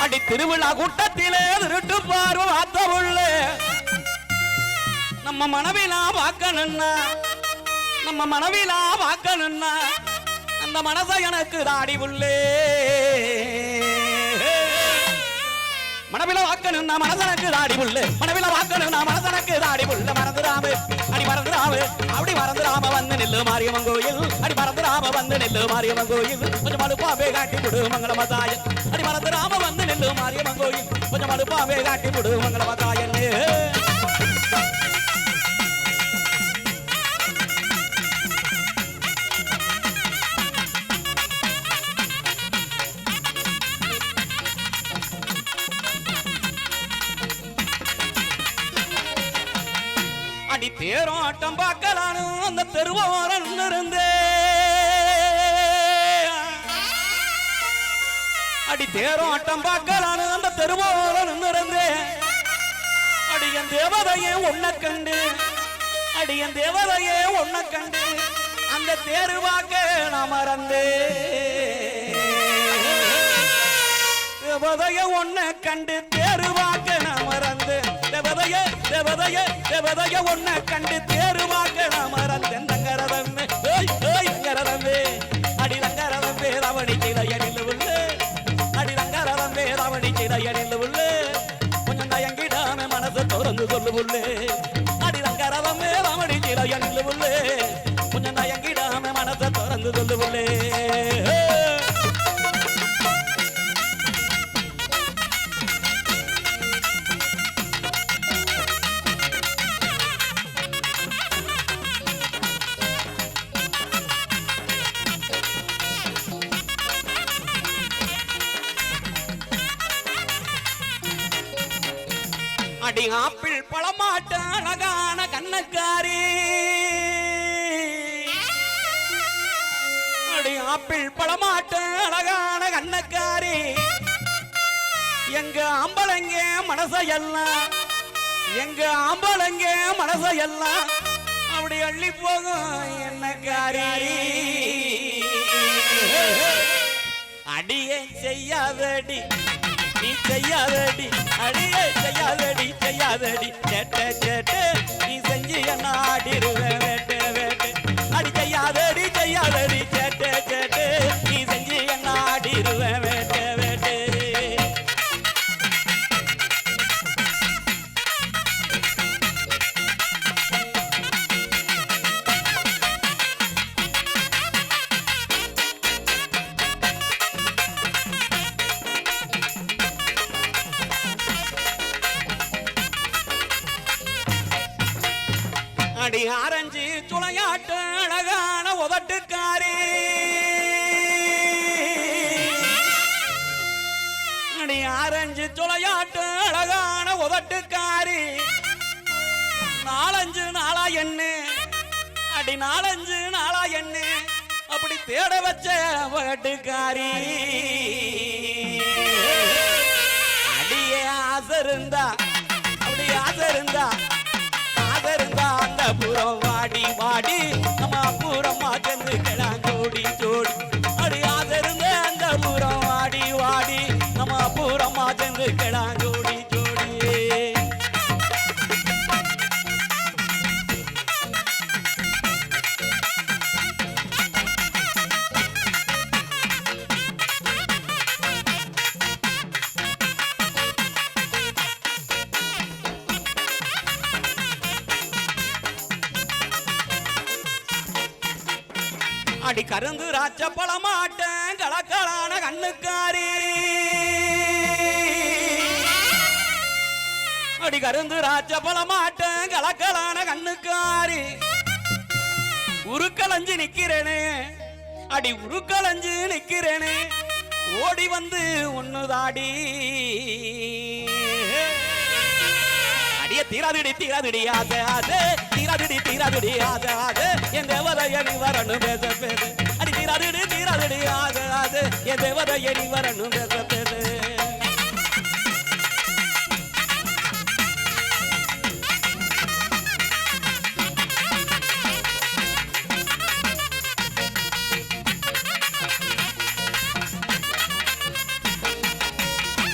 அடி திருவிழா கூட்டத்திலே திருட்டு பார்வை பார்த்த உள்ள நம்ம மனவிலா பார்க்கணுன்னா நம்ம மனவிலா பார்க்கணுன்னா அந்த மனசை எனக்கு தாடி உள்ளே மனவில வாக்கணும்னா மனசனக்கு தாடி புல்லு மனவில வாக்கணும்னா மனசனக்கு தாடி புல்லு மறந்துடாம அடி மறந்துடாம அப்படி மறந்துடாம வந்து நெல்லு மாரியம்மன் கோயில் அடி மறந்துடாம வந்து நெல்லு மாரியம்மன் கோயில் கொஞ்சம் மடுப்பாவே காட்டி விடு மங்களமதாயன் அடி மறந்துடாம வந்து நெல்லு மாரியம்மன் கோயில் கொஞ்சம் மடுப்பாவே காட்டி விடு மங்களமதாயன் தேரோட்டம் பார்க்கலானு அந்த தெருவோரம் இருந்தே அடி தேரோட்டம் பார்க்கலானு அந்த தெருவோரம் இருந்தே அடியன் தேவதையே உன்னை கண்டு அடியன் தேவதையே உன்னை கண்டு அந்த தேரு பார்க்க நான் மறந்தே தேவதைய உன்னை கண்டு தேரு பார்க்க நான் மறந்து தேவதைய தேவதைய தேவதைய உன்னை கண்டு தேரு பார்க்க நான் மறந்தேன் தங்கரதமே தங்கரதமே அடி தங்கரதமே ரவணி கிளையனில் உள்ள அடி தங்கரதமே ரவணி கிளையனில் உள்ள கொஞ்சம் தயங்கிடாம மனசை திறந்து சொல்லு உள்ளே அடி தங்கரதமே ரவணி கிளையனில் உள்ள கொஞ்சம் தயங்கிடாம மனசை திறந்து சொல்லு உள்ளே அடி ஆப்பிள் பழமாட்ட அழகான கண்ணக்காரி அடி ஆப்பிள் பழமாட்ட அழகான கண்ணக்காரி எங்க ஆம்பளங்க மனசையெல்லாம் எங்க ஆம்பளங்க மனசையெல்லாம் அப்படி அள்ளி போகும் என்னக்காரி அடியே செய்யாதடி நீ செய்யாதடி அடியே செய்யாதடி செய்யாதடி சேட்ட சேட்டு நீ செஞ்சு என்ன ஆடிடுவேன் வேட்டு வேட்டு அடி செய்யாதடி செய்யாதடி சேட்ட சேட்டு நீ செஞ்சு என்ன ஆடிடுவேன் வேட்டு வேட்டு அடி ஆரஞ்சு துளையாட்டு அழகான உதட்டுக்காரி அடி ஆரஞ்சு துளையாட்டு அழகான உதட்டுக்காரி நாலஞ்சு நாளா என்ன அடி நாலஞ்சு நாளா என்ன அப்படி தேட வச்ச உதட்டுக்காரி அடியே ஆசை இருந்தா அப்படி ஆசை இருந்தா அந்த புறம் வாடி வாடி நம்ம புறமா சென்று கிளாங்கோடி ஜோடி அடி ஆதருங்க அந்த புறம் வாடி வாடி நம்ம புறமா சென்று கிளாங்கோடி ஜோடி அடி கருந்து ராச்ச பழமாட்டேன் கலக்கலான கண்ணுக்காரி அடி கருந்து ராச்ச பழமாட்டேன் கலக்கலான கண்ணுக்காரி உருக்களஞ்சு நிக்கிறேனே அடி உருக்களஞ்சு நிக்கிறேனே ஓடி வந்து ஒண்ணுதாடி அடியே தீராதிடி தீராதிடி ஆசை ஆசை தீராதிடி தீராதிடி ஆசை ஆசை என் தேவதைய நீ வரணும் பேச பேச அடி தீராதிடி தீராதிடி ஆசை ஆசை என் தேவதைய நீ வரணும் பேச பேச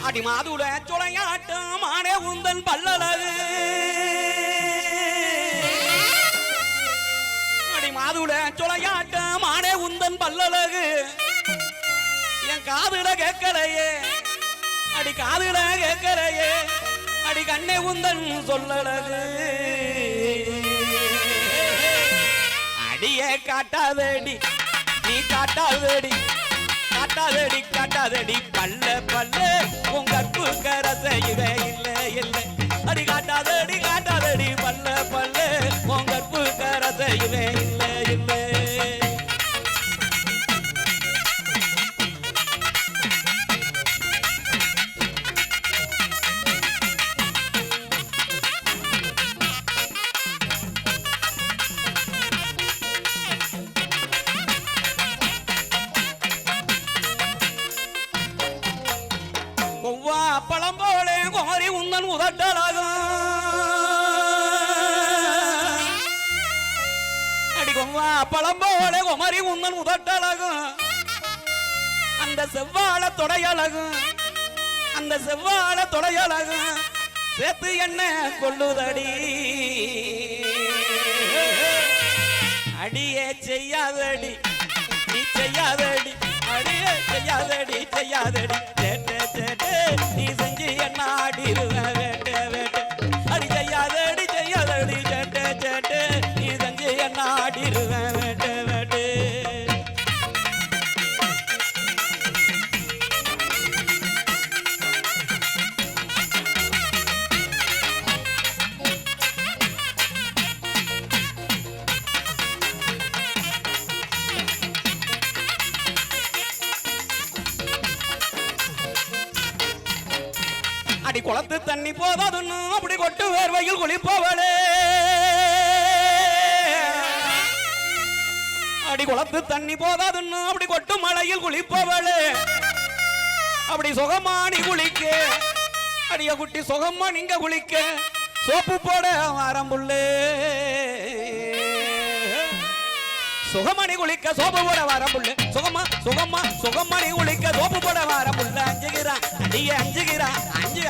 அடி மாதுள சுளையாட்டம் ஆனே உந்தன் பல்லழகு அடி மாதுள சுளையாட்டம் ஆனே உந்தன் பல்லழகு என் காதுல கேட்கலையே அடி காதுல கேட்கலையே அடி கண்ணே உந்தன் சொல்லழகு அடியே காட்டாதடி நீ காட்டாதடி காட்டாதடி காட்டாதடி பல்ல பல்ல உங்க கற்பு கரசையிலே இல்லை இல்லை அடி காட்டாதடி காட்டாதடி பல்ல பல்ல உங்க கற்பு கரசையிலே இல்லை இல்லை பழம் போலே கோரி உந்தன் உதட்டழகும் அடிக்கொவ்வா பழம் போலே குமரி உந்தன் உதட்டழகும் அந்த செவ்வாழ தொடையழகும் அந்த செவ்வாழ தொடையழகும் சேர்த்து என்ன கொள்ளுதடி அடியே செய்யாதடி நீ செய்யாதடி அடியே செய்யாதடி செய்யாதடி சேட்டே சேட்டே நீ செஞ்சு என்ன ஆடிடுவேன் வேட்டே வேட்டே அடி செய்யாதடி செய்யாதடி சேட்டே சேட்டே நீ செஞ்சு என்ன ஆடிடுவேன் வேட்டே வேட்டே அடி குளத்து தண்ணி போதாதுன்னு அப்படி கொட்டு வேர்வையில் குளிப்பவளே அடி குளத்து தண்ணி போதாதுன்னு அப்படி கொட்டு மலையில் குளிப்பவளே அப்படி சுகமானி குளிக்க அடிய குட்டி சுகமா நீங்க குளிக்க சோப்பு போட வாரம்புள்ளே சுகமணி குளிக்க சோப்பு போட வாரம்புள்ள சுகமா சுகமா சுகமணி குளிக்க சோப்பு போட வாரம்புள்ள அஞ்சுகிறான் அடியே அஞ்சுகிறான்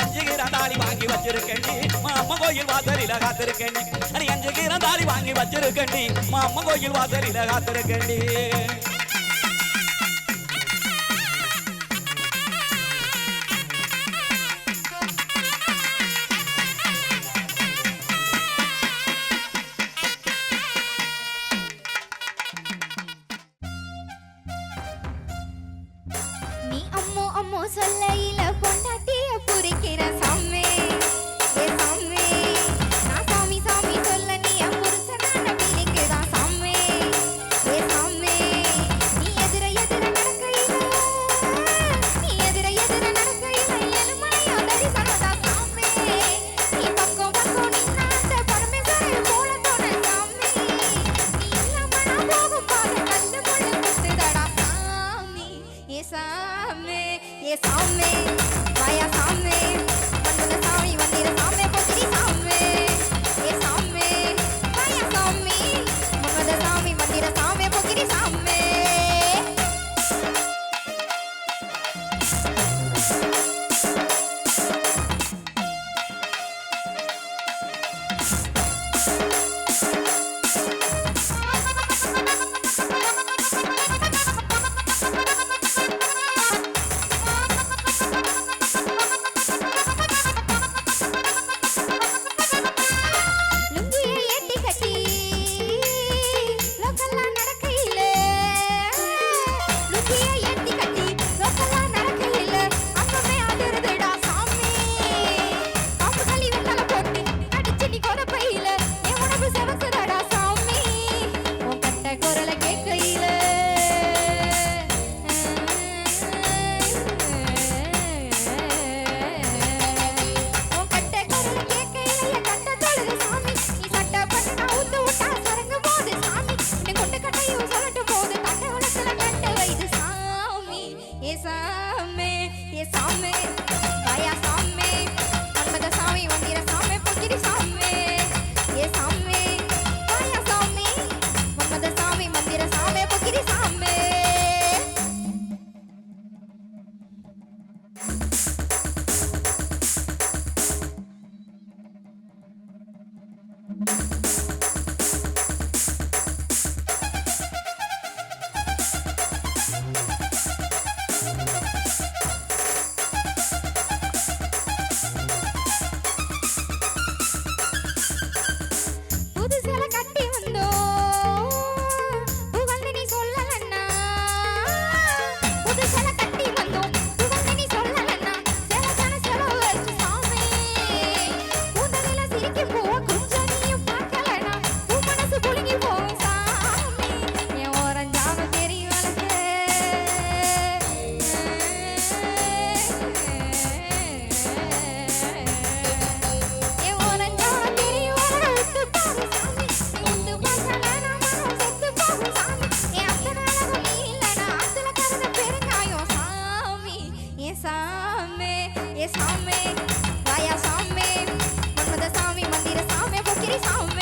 அஞ்சுகிறான் தாலி வாங்கி வச்சிருக்கேன் மாமா கோயில் வாசலில காத்திருக்கேன் அடி அஞ்சுகிறான் தாலி வாங்கி வச்சிருக்கேன் மாமா கோயில் வாசலில காத்திருக்கேன் அம்மோ சொல்லையில பொண்டாட்டிய புரிக்கிற சாமி ஏ சாமி நான் சாமி சாமி சொல்ல நீ புருஷனான பிடிக்குதான் சாமி ஏ சாமி நீ எதிர நடக்கையில நீ எதிர நடக்கையில எலுமனையா தரிசனதா சாமி நீ பக்கம் நின்னாட்ட பரமேஸ்வரன் போல தோண சாமி நீ இல்லாம நான் போகும் பாத கண்டு முள்ளு குத்துதடா சாமி ஏ சாமி ये सामने वाया सामने वंदन सामी वंदिर सामने पोतरी सामने ये सामने वाया सामी वंदन सामी वंदिर सामने पोतरी सामने சாமே ஏ சாமே வாயா சாமே மன்மத சாமி மந்திர சாமே பொக்கிரி சாமே